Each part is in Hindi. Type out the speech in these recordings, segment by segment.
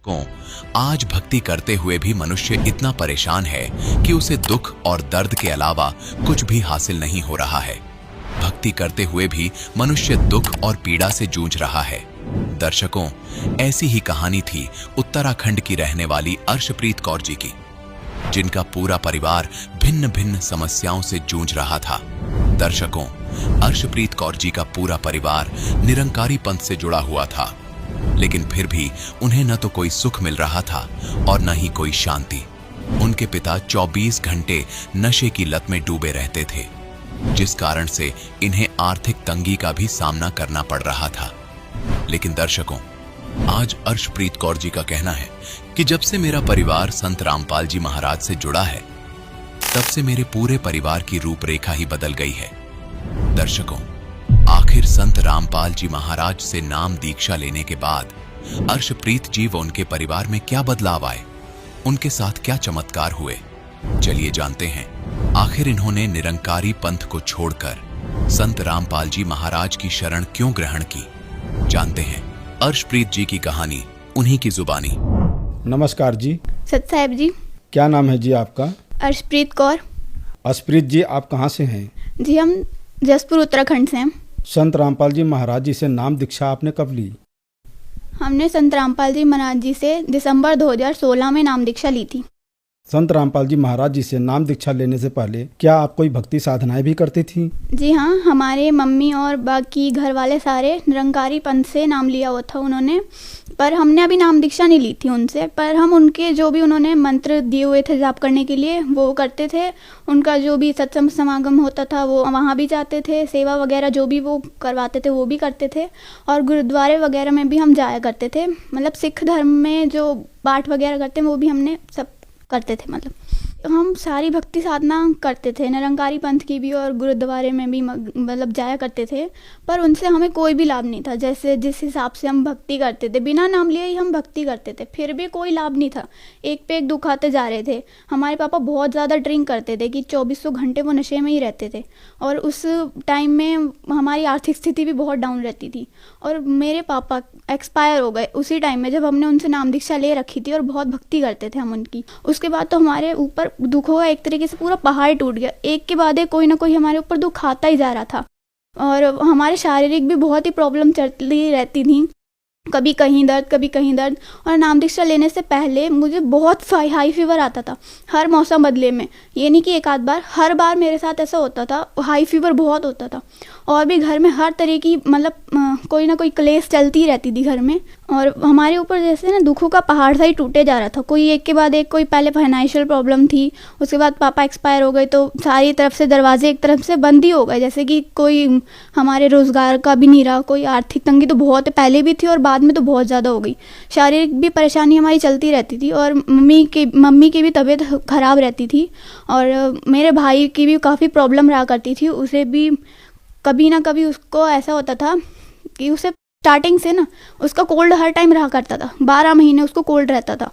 को आज भक्ति करते हुए भी मनुष्य इतना परेशान है कि उसे दुख और दर्द के अलावा कुछ भी हासिल नहीं हो रहा है। भक्ति करते हुए भी मनुष्य दुख और पीड़ा से जूझ रहा है। दर्शकों, ऐसी ही कहानी थी उत्तराखंड की रहने वाली अर्शप्रीत कौर जी की, जिनका पूरा परिवार भिन्न भिन्न समस्याओं से जूझ रहा था। दर्शकों, अर्शप्रीत कौर जी का पूरा परिवार निरंकारी पंथ से जुड़ा हुआ था, लेकिन फिर भी उन्हें न तो कोई सुख मिल रहा था और न ही कोई शांति। उनके पिता 24 घंटे नशे की लत में डूबे रहते थे, जिस कारण से इन्हें आर्थिक तंगी का भी सामना करना पड़ रहा था। लेकिन दर्शकों, आज अर्शप्रीत कौर जी का कहना है कि जब से मेरा परिवार संत रामपाल जी महाराज से जुड़ा है, तब से मेरे पूरे परिवार की रूपरेखा ही बदल गई है। दर्शकों, आखिर संत रामपाल जी महाराज से नाम दीक्षा लेने के बाद अर्शप्रीत जी व उनके परिवार में क्या बदलाव आए, उनके साथ क्या चमत्कार हुए, चलिए जानते हैं। आखिर इन्होंने निरंकारी पंथ को छोड़कर संत रामपाल जी महाराज की शरण क्यों ग्रहण की, जानते हैं अर्शप्रीत जी की कहानी उन्हीं की जुबानी। नमस्कार जी। सत साहब जी। क्या नाम है जी आपका? अर्शप्रीत कौर। अर्शप्रीत जी, आप कहाँ से हैं? जी हम जसपुर उत्तराखंड से हैं। संत रामपाल जी महाराज जी से नाम दीक्षा आपने कब ली? हमने संत रामपाल जी महाराज जी से दिसंबर 2016 में नाम दीक्षा ली थी। संत रामपाल जी महाराज जी से नाम दीक्षा लेने से पहले क्या आप कोई भक्ति साधनाएं भी करती थी? जी हाँ, हमारे मम्मी और बाकी घर वाले सारे निरंकारी पंथ से नाम लिया हुआ था उन्होंने, पर हमने अभी नाम दीक्षा नहीं ली थी उनसे। पर हम उनके जो भी उन्होंने मंत्र दिए हुए थे जाप करने के लिए वो करते थे। उनका जो भी सत्संग समागम होता था वो वहाँ भी जाते थे, सेवा वगैरह जो भी वो करवाते थे वो भी करते थे, और गुरुद्वारे वगैरह में भी हम जाया करते थे। मतलब सिख धर्म में जो पाठ वगैरह करते हैं वो भी हमने सब करते थे। मतलब हम सारी भक्ति साधना करते थे, निरंकारी पंथ की भी और गुरुद्वारे में भी मतलब जाया करते थे, पर उनसे हमें कोई भी लाभ नहीं था। जैसे जिस हिसाब से हम भक्ति करते थे, बिना नाम लिए ही हम भक्ति करते थे, फिर भी कोई लाभ नहीं था। एक पे एक दुखाते जा रहे थे। हमारे पापा बहुत ज़्यादा ड्रिंक करते थे कि 2400 घंटे वो नशे में ही रहते थे, और उस टाइम में हमारी आर्थिक स्थिति भी बहुत डाउन रहती थी। और मेरे पापा एक्सपायर हो गए उसी टाइम में जब हमने उनसे नाम दीक्षा ले रखी थी, और बहुत भक्ति करते थे हम उनकी। उसके बाद तो हमारे ऊपर दुख हुआ, एक तरीके से पूरा पहाड़ टूट गया। एक के बाद एक कोई ना कोई हमारे ऊपर दुख आता ही जा रहा था, और हमारे शारीरिक भी बहुत ही प्रॉब्लम चलती रहती थी, कभी कहीं दर्द कभी कहीं दर्द। और नाम दीक्षा लेने से पहले मुझे बहुत हाई फीवर आता था हर मौसम बदले में। ये नहीं कि एक आध बार, हर बार मेरे साथ ऐसा होता था, हाई फीवर बहुत होता था। और भी घर में हर तरह की मतलब कोई ना कोई क्लेश चलती रहती थी घर में, और हमारे ऊपर जैसे ना दुखों का पहाड़ सा ही टूटे जा रहा था, कोई एक के बाद एक। कोई पहले फाइनेंशियल प्रॉब्लम थी, उसके बाद पापा एक्सपायर हो गए तो सारी तरफ से दरवाजे एक तरफ से बंद ही हो गए, जैसे कि कोई हमारे रोज़गार का भी नहीं रहा। कोई आर्थिक तंगी तो बहुत पहले भी थी और बाद में तो बहुत ज़्यादा हो गई। शारीरिक भी परेशानी हमारी चलती रहती थी, और मम्मी की भी तबीयत ख़राब रहती थी, और मेरे भाई की भी काफ़ी प्रॉब्लम रहा करती थी। उसे भी कभी ना कभी उसको ऐसा होता था कि उसे स्टार्टिंग से ना उसका कोल्ड हर टाइम रहा करता था, 12 महीने उसको कोल्ड रहता था।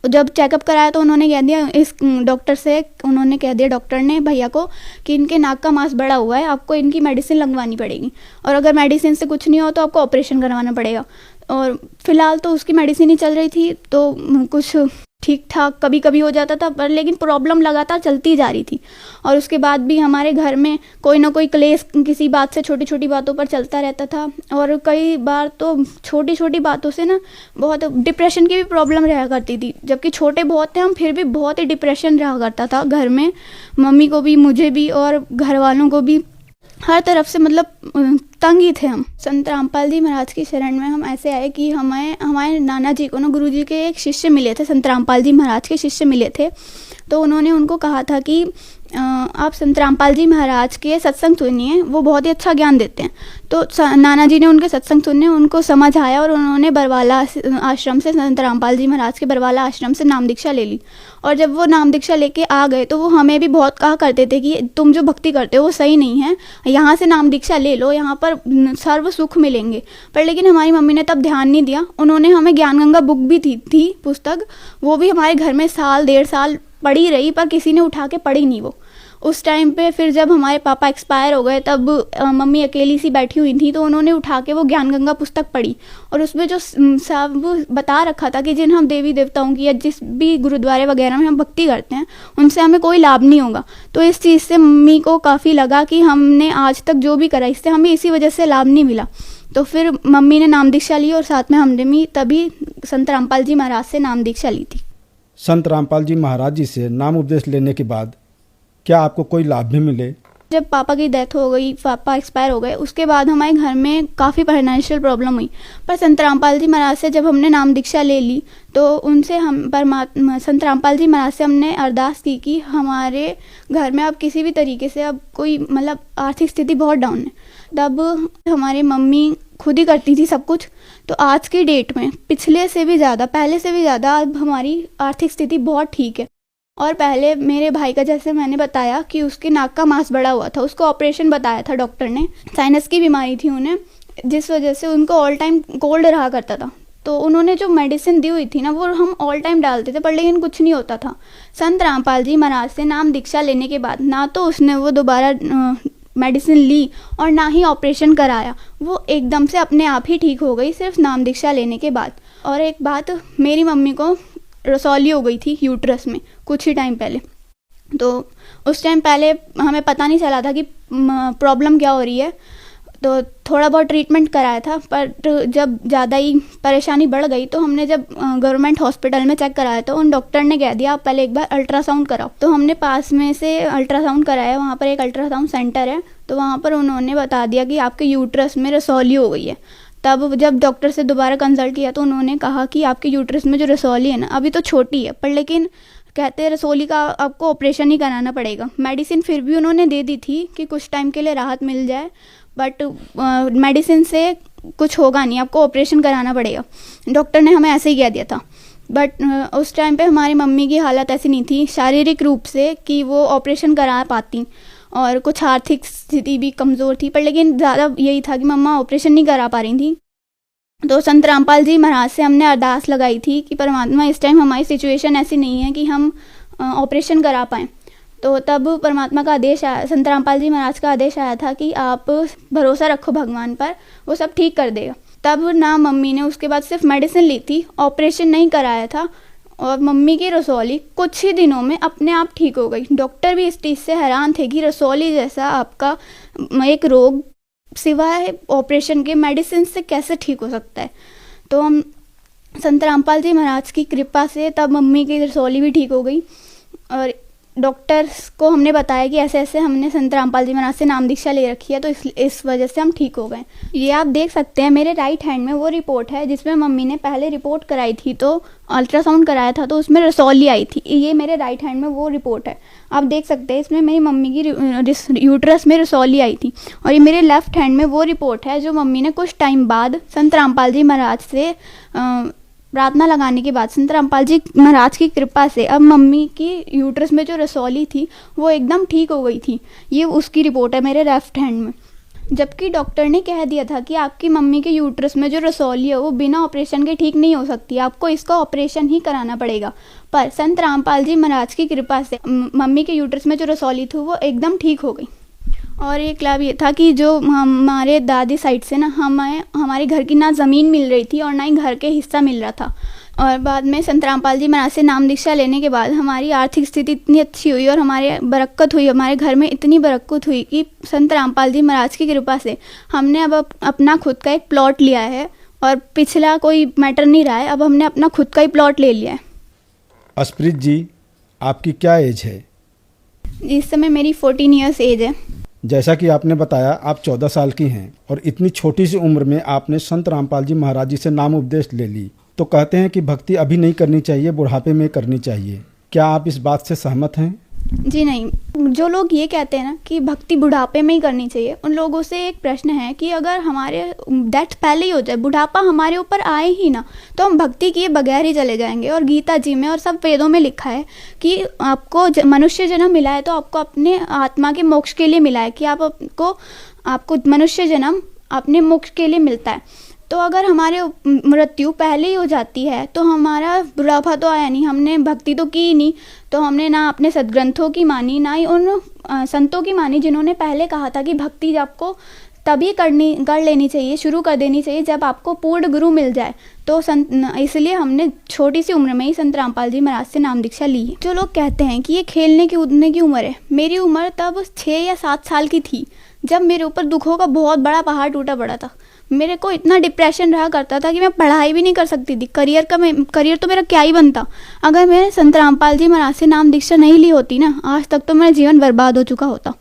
जब चेकअप कराया तो उन्होंने कह दिया, इस डॉक्टर से उन्होंने कह दिया, डॉक्टर ने भैया को, कि इनके नाक का मांस बड़ा हुआ है, आपको इनकी मेडिसिन लगवानी पड़ेगी, और अगर मेडिसिन से कुछ नहीं हो तो आपको ऑपरेशन करवाना पड़ेगा। और फिलहाल तो उसकी मेडिसिन ही चल रही थी, तो कुछ ठीक ठाक कभी कभी हो जाता था, पर लेकिन प्रॉब्लम लगातार चलती जा रही थी। और उसके बाद भी हमारे घर में कोई ना कोई क्लेश किसी बात से, छोटी छोटी बातों पर चलता रहता था, और कई बार तो छोटी छोटी बातों से ना बहुत डिप्रेशन की भी प्रॉब्लम रहा करती थी। जबकि छोटे बहुत थे हम, फिर भी बहुत ही डिप्रेशन रहा करता था घर में, मम्मी को भी, मुझे भी, और घर वालों को भी। हर तरफ से मतलब तंग ही थे हम। संत रामपाल जी महाराज की शरण में हम ऐसे आए कि हमारे नाना जी को ना गुरु जी के एक शिष्य मिले थे, संत रामपाल जी महाराज के शिष्य मिले थे। तो उन्होंने उनको कहा था कि आप संत रामपाल जी महाराज के सत्संग सुनिए, वो बहुत ही अच्छा ज्ञान देते हैं। तो नाना जी ने उनके सत्संग सुने, उनको समझ आया, और उन्होंने बरवाला आश्रम से, संत रामपाल जी महाराज के बरवाला आश्रम से नाम दीक्षा ले ली। और जब वो नाम दीक्षा लेके आ गए तो वो हमें भी बहुत कहा करते थे कि तुम जो भक्ति करते हो वो सही नहीं है, यहाँ से नाम दीक्षा ले लो, यहाँ पर सर्व सुख मिलेंगे। पर लेकिन हमारी मम्मी ने तब ध्यान नहीं दिया। उन्होंने हमें ज्ञान गंगा बुक भी थी पुस्तक, वो भी हमारे घर में साल 1.5 साल पढ़ी रही, पर किसी ने उठा के पढ़ी नहीं वो। उस टाइम पे फिर जब हमारे पापा एक्सपायर हो गए तब मम्मी अकेली सी बैठी हुई थी, तो उन्होंने उठा के वो ज्ञान गंगा पुस्तक पढ़ी और उसमें जो सब बता रखा था कि जिन हम देवी देवताओं की या जिस भी गुरुद्वारे वगैरह में हम भक्ति करते हैं उनसे हमें कोई लाभ नहीं होगा। तो इस चीज़ से मम्मी को काफ़ी लगा कि हमने आज तक जो भी करा इससे हमें इसी वजह से लाभ नहीं मिला। तो फिर मम्मी ने नाम दीक्षा ली और साथ में हमने भी तभी संत रामपाल जी महाराज से नाम दीक्षा ली थी। संत रामपाल जी महाराज जी से नाम उपदेश लेने के बाद क्या आपको कोई लाभ भी मिले? जब पापा की डेथ हो गई, पापा एक्सपायर हो गए, उसके बाद हमारे घर में काफ़ी फाइनेंशियल प्रॉब्लम हुई। पर संत रामपाल जी महाराज से जब हमने नाम दीक्षा ले ली तो उनसे हम संत रामपाल जी महाराज से हमने अरदास की कि हमारे घर में अब किसी भी तरीके से अब कोई मतलब आर्थिक स्थिति बहुत डाउन है। तब हमारी मम्मी खुद ही करती थी सब कुछ, तो आज की डेट में पिछले से भी ज़्यादा, पहले से भी ज़्यादा अब हमारी आर्थिक स्थिति बहुत ठीक है। और पहले मेरे भाई का जैसे मैंने बताया कि उसके नाक का मांस बढ़ा हुआ था, उसको ऑपरेशन बताया था डॉक्टर ने, साइनस की बीमारी थी उन्हें, जिस वजह से उनको ऑल टाइम कोल्ड रहा करता था। तो उन्होंने जो मेडिसिन दी हुई थी ना वो हम ऑल टाइम डालते थे, पर लेकिन कुछ नहीं होता था। संत रामपाल जी महाराज से नाम दीक्षा लेने के बाद ना तो उसने वो दोबारा मेडिसिन ली और ना ही ऑपरेशन कराया, वो एकदम से अपने आप ही ठीक हो गई सिर्फ नाम दीक्षा लेने के बाद। और एक बात, मेरी मम्मी को रसौली हो गई थी यूट्रस में कुछ ही टाइम पहले, तो उस टाइम पहले हमें पता नहीं चला था कि प्रॉब्लम क्या हो रही है, तो थोड़ा बहुत ट्रीटमेंट कराया था। पर जब ज़्यादा ही परेशानी बढ़ गई तो हमने जब गवर्नमेंट हॉस्पिटल में चेक कराया तो उन डॉक्टर ने कह दिया आप पहले एक बार अल्ट्रासाउंड कराओ। तो हमने पास में से अल्ट्रासाउंड कराया, वहाँ पर एक अल्ट्रासाउंड सेंटर है, तो वहाँ पर उन्होंने बता दिया कि आपके यूट्रस में रसौली हो गई है। तब जब डॉक्टर से दोबारा कंसल्ट किया तो उन्होंने कहा कि आपके यूट्रस में जो रसौली है ना अभी तो छोटी है, पर लेकिन कहते हैं रसौली का आपको ऑपरेशन ही कराना पड़ेगा। मेडिसिन फिर भी उन्होंने दे दी थी कि कुछ टाइम के लिए राहत मिल जाए, बट मेडिसिन से कुछ होगा नहीं, आपको ऑपरेशन कराना पड़ेगा, डॉक्टर ने हमें ऐसे ही कह दिया था। बट उस टाइम पे हमारी मम्मी की हालत ऐसी नहीं थी शारीरिक रूप से कि वो ऑपरेशन करा पाती, और कुछ आर्थिक स्थिति भी कमज़ोर थी, पर लेकिन ज़्यादा यही था कि मम्मा ऑपरेशन नहीं करा पा रही थी। तो संत रामपाल जी महाराज से हमने अरदास लगाई थी कि परमात्मा इस टाइम हमारी सिचुएशन ऐसी नहीं है कि हम ऑपरेशन करा पाएँ। तो तब परमात्मा का आदेश आया, संत रामपाल जी महाराज का आदेश आया था कि आप भरोसा रखो भगवान पर, वो सब ठीक कर देगा। तब ना मम्मी ने उसके बाद सिर्फ मेडिसिन ली थी, ऑपरेशन नहीं कराया था, और मम्मी की रसौली कुछ ही दिनों में अपने आप ठीक हो गई। डॉक्टर भी इस चीज़ से हैरान थे कि रसौली जैसा आपका एक रोग सिवाय ऑपरेशन के मेडिसिन से कैसे ठीक हो सकता है। तो हम संत रामपाल जी महाराज की कृपा से तब मम्मी की रसौली भी ठीक हो गई, और डॉक्टर्स को हमने बताया कि ऐसे ऐसे हमने संत रामपाल जी महाराज से नाम दीक्षा ले रखी है, तो इस वजह से हम ठीक हो गए। ये आप देख सकते हैं मेरे राइट हैंड में वो रिपोर्ट है जिसमें मम्मी ने पहले रिपोर्ट कराई थी, तो अल्ट्रासाउंड कराया था तो उसमें रसौली आई थी। ये मेरे राइट हैंड में वो रिपोर्ट है, आप देख सकते हैं इसमें मेरी मम्मी की यूट्रस में रसौली आई थी। और ये मेरे लेफ्ट हैंड में वो रिपोर्ट है जो मम्मी ने कुछ टाइम बाद संत रामपाल जी महाराज से प्रार्थना लगाने के बाद, संत रामपाल जी महाराज की कृपा से अब मम्मी की यूट्रस में जो रसौली थी वो एकदम ठीक हो गई थी। ये उसकी रिपोर्ट है मेरे लेफ्ट हैंड में। जबकि डॉक्टर ने कह दिया था कि आपकी मम्मी के यूट्रस में जो रसौली है वो बिना ऑपरेशन के ठीक नहीं हो सकती, आपको इसका ऑपरेशन ही कराना पड़ेगा। पर संत रामपाल जी महाराज की कृपा से मम्मी के यूट्रस में जो रसौली थी वो एकदम ठीक हो गई। और एक लाभ ये था कि जो हमारे दादी साइड से ना हमें हमारे घर की ना ज़मीन मिल रही थी और ना ही घर के हिस्सा मिल रहा था। और बाद में संत रामपाल जी महाराज से नाम दीक्षा लेने के बाद हमारी आर्थिक स्थिति इतनी अच्छी हुई और हमारे बरकत हुई, हमारे घर में इतनी बरकत हुई कि संत रामपाल जी महाराज की कृपा से हमने अब अपना खुद का एक प्लॉट लिया है, और पिछला कोई मैटर नहीं रहा है, अब हमने अपना खुद का ही प्लॉट ले लिया है। अस्प्रीत जी, आपकी क्या एज है? इस समय मेरी 14 ईयर्स एज है। जैसा कि आपने बताया आप 14 साल की हैं और इतनी छोटी सी उम्र में आपने संत रामपाल जी महाराज जी से नाम उपदेश ले ली, तो कहते हैं कि भक्ति अभी नहीं करनी चाहिए, बुढ़ापे में करनी चाहिए। क्या आप इस बात से सहमत हैं? जी नहीं, जो लोग ये कहते हैं ना कि भक्ति बुढ़ापे में ही करनी चाहिए, उन लोगों से एक प्रश्न है कि अगर हमारे डेथ पहले ही हो जाए, बुढ़ापा हमारे ऊपर आए ही ना, तो हम भक्ति किए बगैर ही चले जाएंगे। और गीता जी में और सब वेदों में लिखा है कि आपको मनुष्य जन्म मिला है तो आपको अपने आत्मा के मोक्ष के लिए मिला है, कि आपको मनुष्य जन्म अपने मोक्ष के लिए मिलता है। तो अगर हमारे मृत्यु पहले ही हो जाती है तो हमारा बुढ़ापा तो आया नहीं, हमने भक्ति तो की ही नहीं, तो हमने ना अपने सदग्रंथों की मानी, ना ही उन संतों की मानी जिन्होंने पहले कहा था कि भक्ति आपको तभी कर लेनी चाहिए, शुरू कर देनी चाहिए जब आपको पूर्ण गुरु मिल जाए। तो इसलिए हमने छोटी सी उम्र में ही संत रामपाल जी महाराज से नाम दीक्षा ली है। जो लोग कहते हैं कि ये खेलने की कूदने की उम्र है, मेरी उम्र तब 6 या 7 साल की थी जब मेरे ऊपर दुखों का बहुत बड़ा पहाड़ टूटा पड़ा था। मेरे को इतना डिप्रेशन रहा करता था कि मैं पढ़ाई भी नहीं कर सकती थी। करियर तो मेरा क्या ही बनता अगर मैंने संत रामपाल जी महाराज से नाम दीक्षा नहीं ली होती ना, आज तक तो मेरा जीवन बर्बाद हो चुका होता।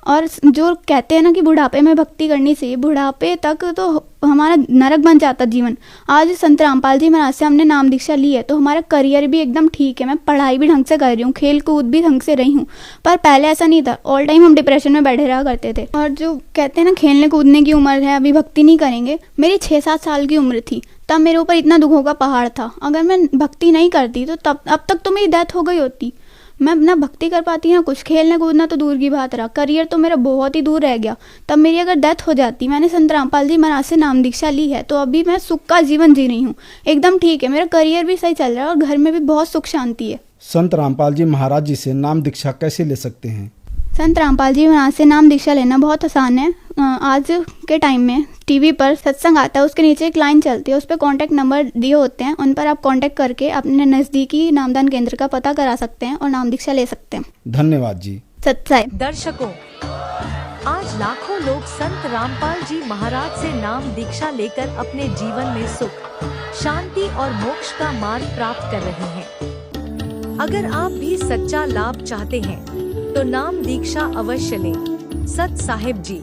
और जो कहते हैं ना कि बुढ़ापे में भक्ति करनी चाहिए, बुढ़ापे तक तो हमारा नरक बन जाता जीवन। आज संत रामपाल जी महाराज से हमने नाम दीक्षा ली है तो हमारा करियर भी एकदम ठीक है, मैं पढ़ाई भी ढंग से कर रही हूँ, खेल कूद भी ढंग से रही हूँ। पर पहले ऐसा नहीं था, ऑल टाइम हम डिप्रेशन में बैठे रहा करते थे। और जो कहते हैं ना खेलने कूदने की उम्र है, अभी भक्ति नहीं करेंगे, मेरी 6-7 साल की उम्र थी तब मेरे ऊपर इतना दुखों का पहाड़ था। अगर मैं भक्ति नहीं करती तो अब तक तो मेरी डेथ हो गई होती। मैं ना भक्ति कर पाती ना कुछ, खेलने कूदना तो दूर की बात रहा, करियर तो मेरा बहुत ही दूर रह गया। तब मेरी अगर डेथ हो जाती, मैंने संत रामपाल जी महाराज से नाम दीक्षा ली है तो अभी मैं सुख का जीवन जी रही हूँ, एकदम ठीक है, मेरा करियर भी सही चल रहा है और घर में भी बहुत सुख शांति है। संत रामपाल जी महाराज जी से नाम दीक्षा कैसे ले सकते हैं? संत रामपाल जी महाराज से नाम दीक्षा लेना बहुत आसान है। आज के टाइम में टीवी पर सत्संग आता है, उसके नीचे एक लाइन चलती है, उस पर कॉन्टैक्ट नंबर दिए होते हैं, उन पर आप कॉन्टैक्ट करके अपने नज़दीकी नामदान केंद्र का पता करा सकते हैं और नाम दीक्षा ले सकते हैं। धन्यवाद जी। सत्साई। दर्शकों, आज लाखों लोग संत रामपाल जी महाराज से नाम दीक्षा लेकर अपने जीवन में सुख, शांति और मोक्ष का मार्ग प्राप्त कर रहे हैं। अगर आप भी सच्चा लाभ चाहते हैं तो नाम दीक्षा अवश्य लें। सत साहिब जी।